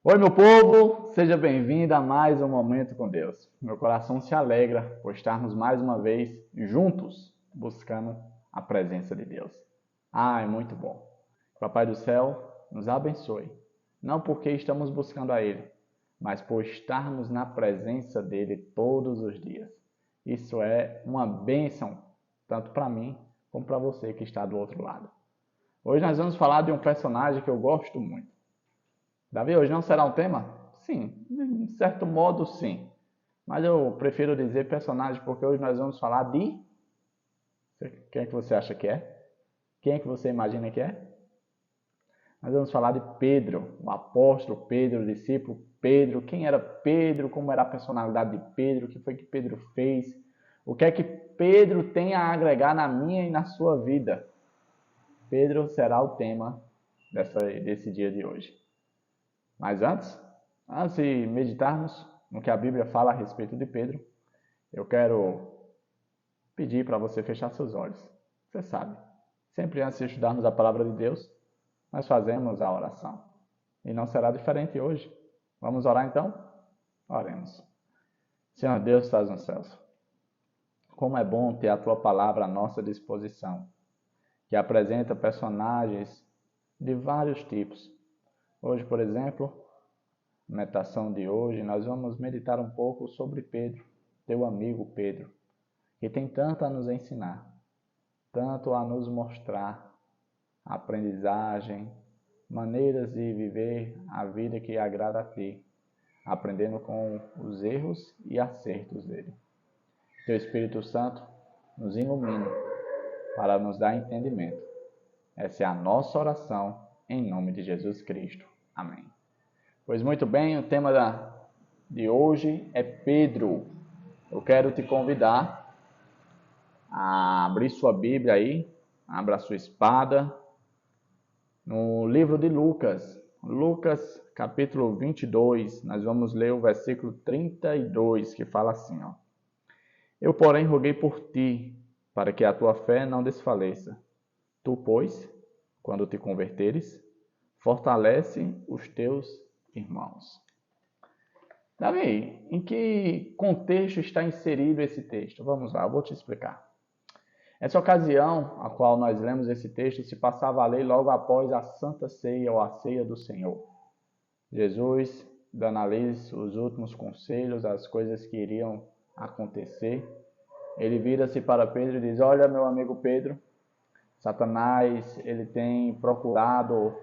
Oi, meu povo! Seja bem-vindo a mais um Momento com Deus. Meu coração se alegra por estarmos mais uma vez juntos buscando a presença de Deus. É muito bom. Papai do céu nos abençoe, não porque estamos buscando a Ele, mas por estarmos na presença dEle todos os dias. Isso é uma bênção, tanto para mim como para você que está do outro lado. Hoje nós vamos falar de um personagem que eu gosto muito. Davi, hoje não será um tema? Sim, de certo modo sim. Mas eu prefiro dizer personagem porque hoje nós vamos falar de... Quem é que você acha que é? Quem é que você imagina que é? Nós vamos falar de Pedro, o apóstolo Pedro, o discípulo Pedro. Quem era Pedro? Como era a personalidade de Pedro? O que foi que Pedro fez? O que é que Pedro tem a agregar na minha e na sua vida? Pedro será o tema desse dia de hoje. Mas antes de meditarmos no que a Bíblia fala a respeito de Pedro, eu quero pedir para você fechar seus olhos. Você sabe, sempre antes de estudarmos a palavra de Deus, nós fazemos a oração. E não será diferente hoje. Vamos orar então? Oremos. Senhor Deus, estás nos céus. Como é bom ter a tua palavra à nossa disposição, que apresenta personagens de vários tipos. Hoje, por exemplo, meditação de hoje, nós vamos meditar um pouco sobre Pedro, teu amigo Pedro, que tem tanto a nos ensinar, tanto a nos mostrar aprendizagem, maneiras de viver a vida que agrada a ti, aprendendo com os erros e acertos dele. Teu Espírito Santo nos ilumina para nos dar entendimento. Essa é a nossa oração, em nome de Jesus Cristo. Amém. Pois muito bem, o tema de hoje é Pedro. Eu quero te convidar a abrir sua Bíblia aí, abra sua espada, no livro de Lucas. Lucas, capítulo 22, nós vamos ler o versículo 32, que fala assim, ó. Eu, porém, roguei por ti, para que a tua fé não desfaleça. Tu, pois, quando te converteres, fortalece os teus irmãos. Davi, em que contexto está inserido esse texto? Vamos lá, eu vou te explicar. Essa ocasião a qual nós lemos esse texto se passava a lei logo após a Santa Ceia ou a Ceia do Senhor. Jesus dando a lhes os últimos conselhos, as coisas que iriam acontecer. Ele vira-se para Pedro e diz, olha, meu amigo Pedro, Satanás, ele tem procurado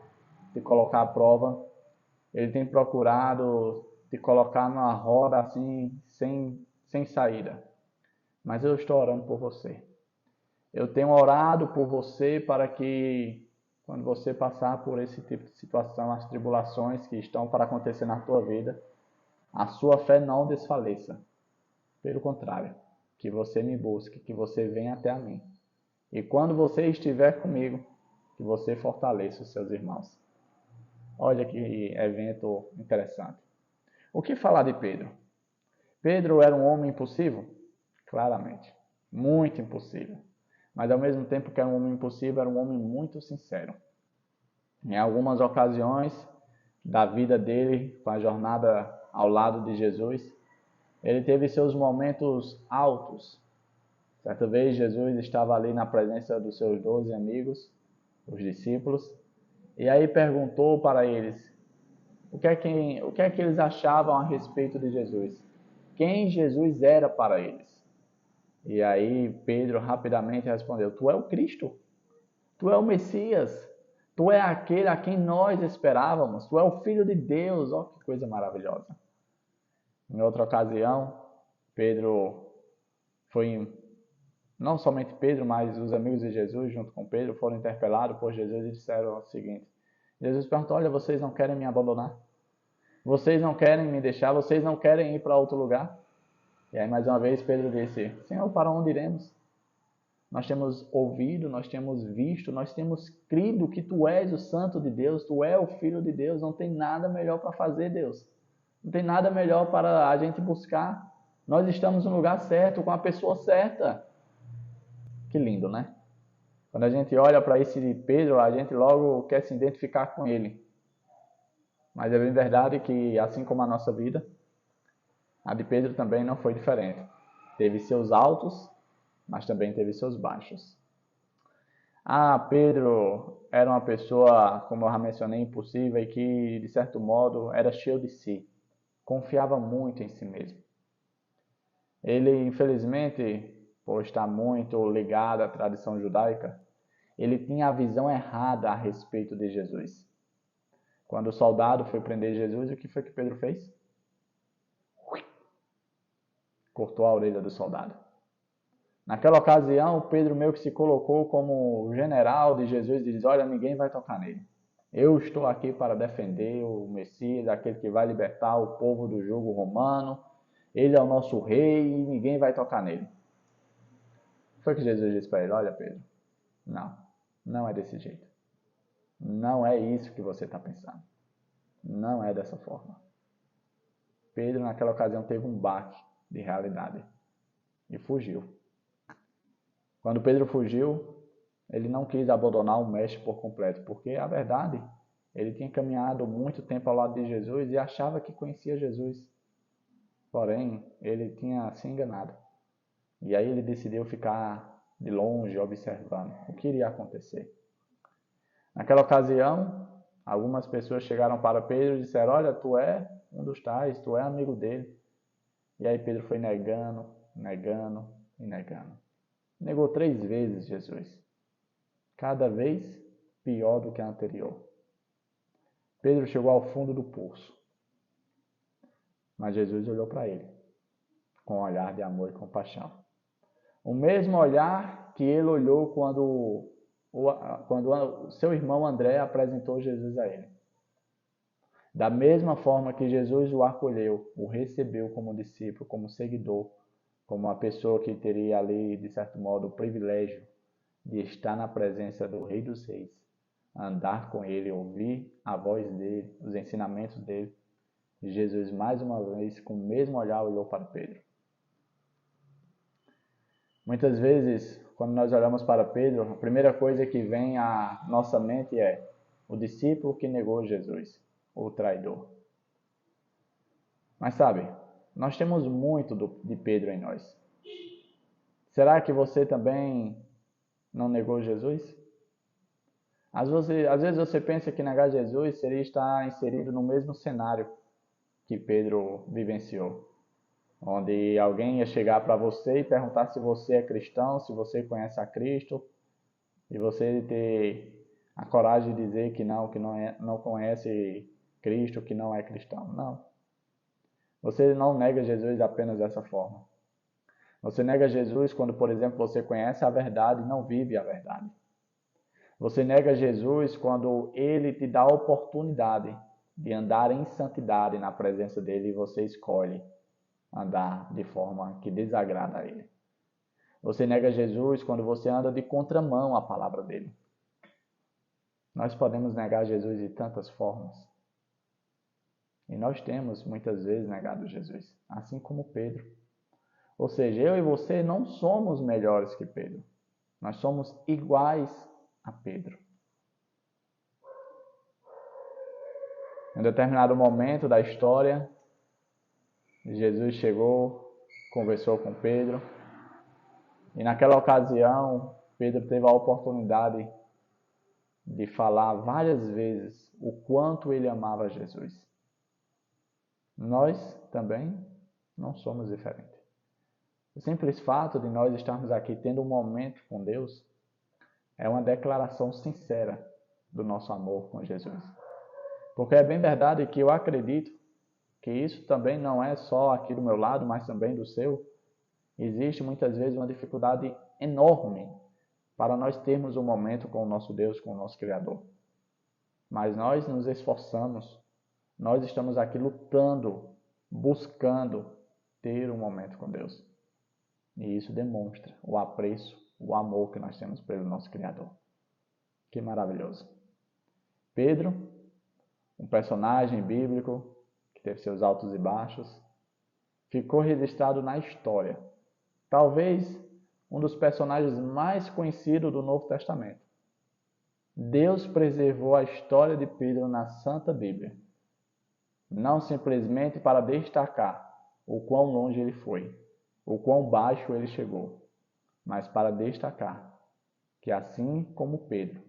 te colocar à prova, ele tem procurado te colocar numa roda assim, sem saída. Mas eu estou orando por você. Eu tenho orado por você para que, quando você passar por esse tipo de situação, as tribulações que estão para acontecer na tua vida, a sua fé não desfaleça. Pelo contrário, que você me busque, que você venha até a mim. E quando você estiver comigo, que você fortaleça os seus irmãos. Olha que evento interessante. O que falar de Pedro? Pedro era um homem impossível? Claramente. Muito impossível. Mas ao mesmo tempo que era um homem impossível, era um homem muito sincero. Em algumas ocasiões da vida dele, com a jornada ao lado de Jesus, ele teve seus momentos altos. Certa vez Jesus estava ali na presença dos seus 12 amigos, os discípulos, e aí perguntou para eles o que é que eles achavam a respeito de Jesus. Quem Jesus era para eles. E aí Pedro rapidamente respondeu, tu é o Cristo, tu é o Messias, tu é aquele a quem nós esperávamos, tu é o Filho de Deus, ó que coisa maravilhosa. Em outra ocasião, Pedro foi, não somente Pedro, mas os amigos de Jesus junto com Pedro foram interpelados por Jesus e disseram o seguinte, Jesus perguntou, olha, vocês não querem me abandonar? Vocês não querem me deixar? Vocês não querem ir para outro lugar? E aí mais uma vez Pedro disse, Senhor, para onde iremos? Nós temos ouvido, nós temos visto, nós temos crido que Tu és o Santo de Deus, Tu és o Filho de Deus, não tem nada melhor para fazer, Deus. Não tem nada melhor para a gente buscar. Nós estamos no lugar certo, com a pessoa certa. Que lindo, né? Quando a gente olha para esse Pedro, a gente logo quer se identificar com ele. Mas é bem verdade que, assim como a nossa vida, a de Pedro também não foi diferente. Teve seus altos, mas também teve seus baixos. Pedro era uma pessoa, como eu já mencionei, impulsiva e que, de certo modo, era cheio de si. Confiava muito em si mesmo. Ele, infelizmente, por estar muito ligado à tradição judaica, ele tinha a visão errada a respeito de Jesus. Quando o soldado foi prender Jesus, o que foi que Pedro fez? Cortou a orelha do soldado. Naquela ocasião, Pedro meio que se colocou como general de Jesus e diz: olha, ninguém vai tocar nele. Eu estou aqui para defender o Messias, aquele que vai libertar o povo do jugo romano. Ele é o nosso rei e ninguém vai tocar nele. Foi que Jesus disse para ele: olha, Pedro, não é desse jeito. Não é isso que você está pensando. Não é dessa forma. Pedro, naquela ocasião, teve um baque de realidade e fugiu. Quando Pedro fugiu, ele não quis abandonar o mestre por completo, porque a verdade, ele tinha caminhado muito tempo ao lado de Jesus e achava que conhecia Jesus. Porém, ele tinha se enganado. E aí ele decidiu ficar de longe observando o que iria acontecer. Naquela ocasião, algumas pessoas chegaram para Pedro e disseram: olha, tu é um dos tais, tu é amigo dele. E aí Pedro foi negando e negando. Negou 3 vezes Jesus. Cada vez pior do que a anterior. Pedro chegou ao fundo do poço. Mas Jesus olhou para ele com um olhar de amor e compaixão. O mesmo olhar que ele olhou quando o seu irmão André apresentou Jesus a ele. Da mesma forma que Jesus o acolheu, o recebeu como discípulo, como seguidor, como uma pessoa que teria ali, de certo modo, o privilégio de estar na presença do Rei dos Reis, andar com ele, ouvir a voz dele, os ensinamentos dele. E Jesus, mais uma vez, com o mesmo olhar, olhou para Pedro. Muitas vezes, quando nós olhamos para Pedro, a primeira coisa que vem à nossa mente é o discípulo que negou Jesus, o traidor. Mas sabe, nós temos muito de Pedro em nós. Será que você também não negou Jesus? Às vezes você pensa que negar Jesus seria estar inserido no mesmo cenário que Pedro vivenciou. Onde alguém ia chegar para você e perguntar se você é cristão, se você conhece a Cristo, e você ter a coragem de dizer que não conhece Cristo, que não é cristão. Não. Você não nega Jesus apenas dessa forma. Você nega Jesus quando, por exemplo, você conhece a verdade e não vive a verdade. Você nega Jesus quando ele te dá a oportunidade de andar em santidade na presença dele e você escolhe andar de forma que desagrada a ele. Você nega Jesus quando você anda de contramão à palavra dele. Nós podemos negar Jesus de tantas formas. E nós temos muitas vezes negado Jesus, assim como Pedro. Ou seja, eu e você não somos melhores que Pedro. Nós somos iguais a Pedro. Em um determinado momento da história, Jesus chegou, conversou com Pedro. E naquela ocasião, Pedro teve a oportunidade de falar várias vezes o quanto ele amava Jesus. Nós também não somos diferentes. O simples fato de nós estarmos aqui tendo um momento com Deus é uma declaração sincera do nosso amor com Jesus. Porque é bem verdade que eu acredito que isso também não é só aqui do meu lado, mas também do seu. Existe muitas vezes uma dificuldade enorme para nós termos um momento com o nosso Deus, com o nosso Criador. Mas nós nos esforçamos, nós estamos aqui lutando, buscando ter um momento com Deus. E isso demonstra o apreço, o amor que nós temos pelo nosso Criador. Que maravilhoso. Pedro, um personagem bíblico que teve seus altos e baixos, ficou registrado na história. Talvez um dos personagens mais conhecidos do Novo Testamento. Deus preservou a história de Pedro na Santa Bíblia. não simplesmente para destacar o quão longe ele foi, o quão baixo ele chegou, mas para destacar que assim como Pedro,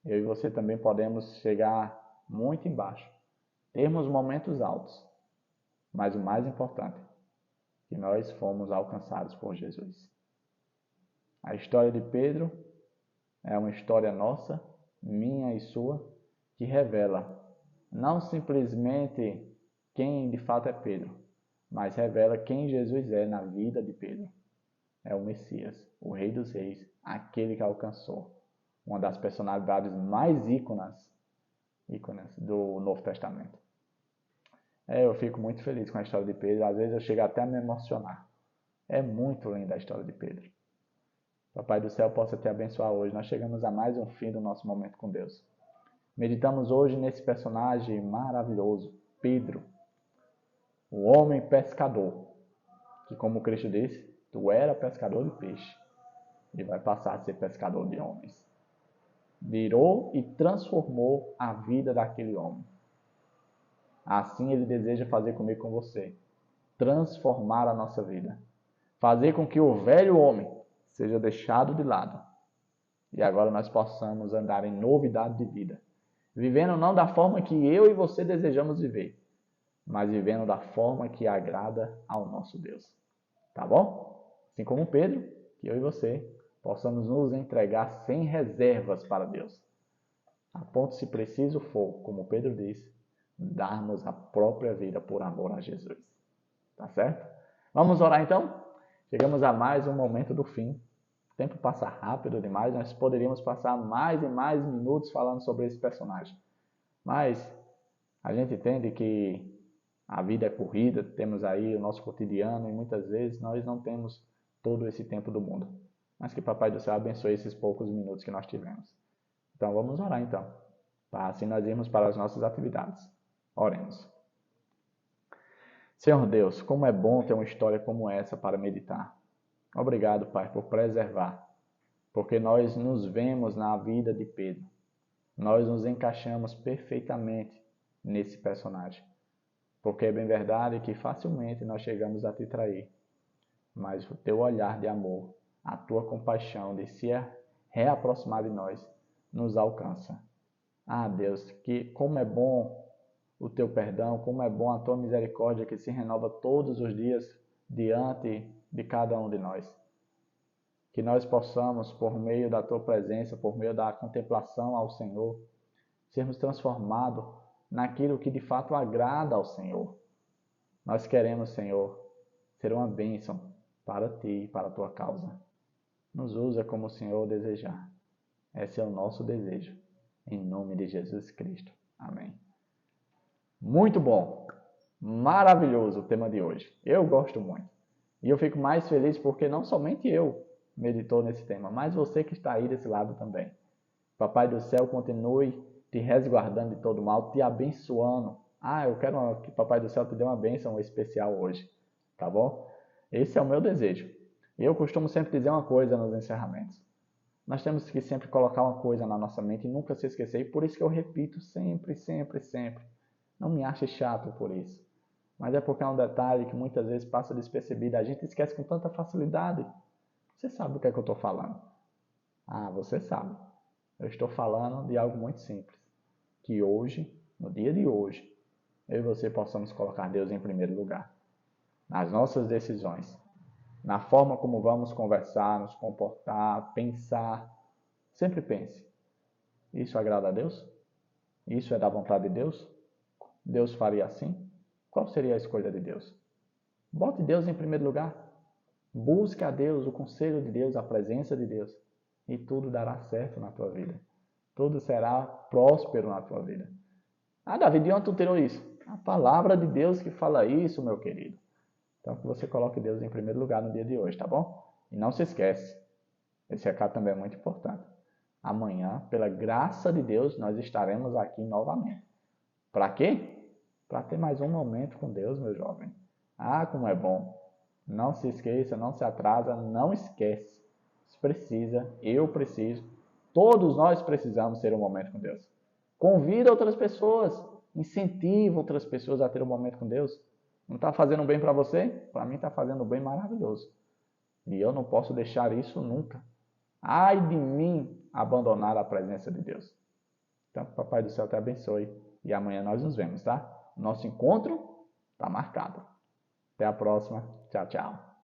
eu e você também podemos chegar muito embaixo, termos momentos altos, mas o mais importante, que nós fomos alcançados por Jesus. A história de Pedro é uma história nossa, minha e sua, que revela não simplesmente quem de fato é Pedro, mas revela quem Jesus é na vida de Pedro. É o Messias, o Rei dos Reis, aquele que alcançou uma das personalidades mais ícones do Novo Testamento. Eu fico muito feliz com a história de Pedro, às vezes eu chego até a me emocionar. É muito linda a história de Pedro. Papai do céu possa te abençoar hoje. Nós chegamos a mais um fim do nosso momento com Deus. Meditamos hoje nesse personagem maravilhoso, Pedro, o homem pescador, que como Cristo disse, tu era pescador de peixe e vai passar a ser pescador de homens. Virou e transformou a vida daquele homem. Assim ele deseja fazer comigo e com você. Transformar a nossa vida. Fazer com que o velho homem seja deixado de lado. E agora nós possamos andar em novidade de vida. Vivendo não da forma que eu e você desejamos viver, mas vivendo da forma que agrada ao nosso Deus. Tá bom? Assim como Pedro, que eu e você possamos nos entregar sem reservas para Deus. A ponto, se preciso for, como Pedro disse, darmos a própria vida por amor a Jesus. Tá certo? Vamos orar então? Chegamos a mais um momento do fim. O tempo passa rápido demais, nós poderíamos passar mais e mais minutos falando sobre esse personagem. Mas a gente entende que a vida é corrida, temos aí o nosso cotidiano e muitas vezes nós não temos todo esse tempo do mundo. Mas que Papai do Céu abençoe esses poucos minutos que nós tivemos. Então vamos orar então, para assim nós irmos para as nossas atividades. Oremos. Senhor Deus, como é bom ter uma história como essa para meditar. Obrigado, Pai, por preservar, porque nós nos vemos na vida de Pedro. Nós nos encaixamos perfeitamente nesse personagem. Porque é bem verdade que facilmente nós chegamos a te trair. Mas o teu olhar de amor, a tua compaixão de se reaproximar de nós, nos alcança. Ah, Deus, que como é bom o teu perdão, como é bom a tua misericórdia que se renova todos os dias diante de cada um de nós. Que nós possamos, por meio da tua presença, por meio da contemplação ao Senhor, sermos transformados naquilo que de fato agrada ao Senhor. Nós queremos, Senhor, ser uma bênção para ti e para a tua causa. Nos usa como o Senhor desejar. Esse é o nosso desejo. Em nome de Jesus Cristo. Amém. Muito bom. Maravilhoso o tema de hoje. Eu gosto muito. E eu fico mais feliz porque não somente eu meditou nesse tema, mas você que está aí desse lado também. Papai do céu continue te resguardando de todo mal, te abençoando. Eu quero que Papai do céu te dê uma bênção especial hoje. Tá bom? Esse é o meu desejo. Eu costumo sempre dizer uma coisa nos encerramentos. Nós temos que sempre colocar uma coisa na nossa mente e nunca se esquecer. E por isso que eu repito sempre, sempre, sempre. Não me ache chato por isso. Mas é porque é um detalhe que muitas vezes passa despercebido. A gente esquece com tanta facilidade. Você sabe do que é que eu estou falando? Você sabe. Eu estou falando de algo muito simples. Que hoje, no dia de hoje, eu e você possamos colocar Deus em primeiro lugar. Nas nossas decisões. Na forma como vamos conversar, nos comportar, pensar. Sempre pense. Isso agrada a Deus? Isso é da vontade de Deus? Deus faria assim? Qual seria a escolha de Deus? Bote Deus em primeiro lugar. Busque a Deus, o conselho de Deus, a presença de Deus. E tudo dará certo na tua vida. Tudo será próspero na tua vida. Davi, de onde tu tirou isso? A palavra de Deus que fala isso, meu querido. Então, que você coloque Deus em primeiro lugar no dia de hoje, tá bom? E não se esquece, esse recado também é muito importante. Amanhã, pela graça de Deus, nós estaremos aqui novamente. Para quê? Para ter mais um momento com Deus, meu jovem. Como é bom. Não se esqueça, não se atrasa, não esquece. Você precisa, eu preciso, todos nós precisamos ter um momento com Deus. Convida outras pessoas. Incentiva outras pessoas a ter um momento com Deus. Não está fazendo bem para você? Para mim está fazendo bem maravilhoso. E eu não posso deixar isso nunca. Ai de mim abandonar a presença de Deus. Então, Papai do Céu te abençoe. E amanhã nós nos vemos, tá? Nosso encontro está marcado. Até a próxima. Tchau, tchau.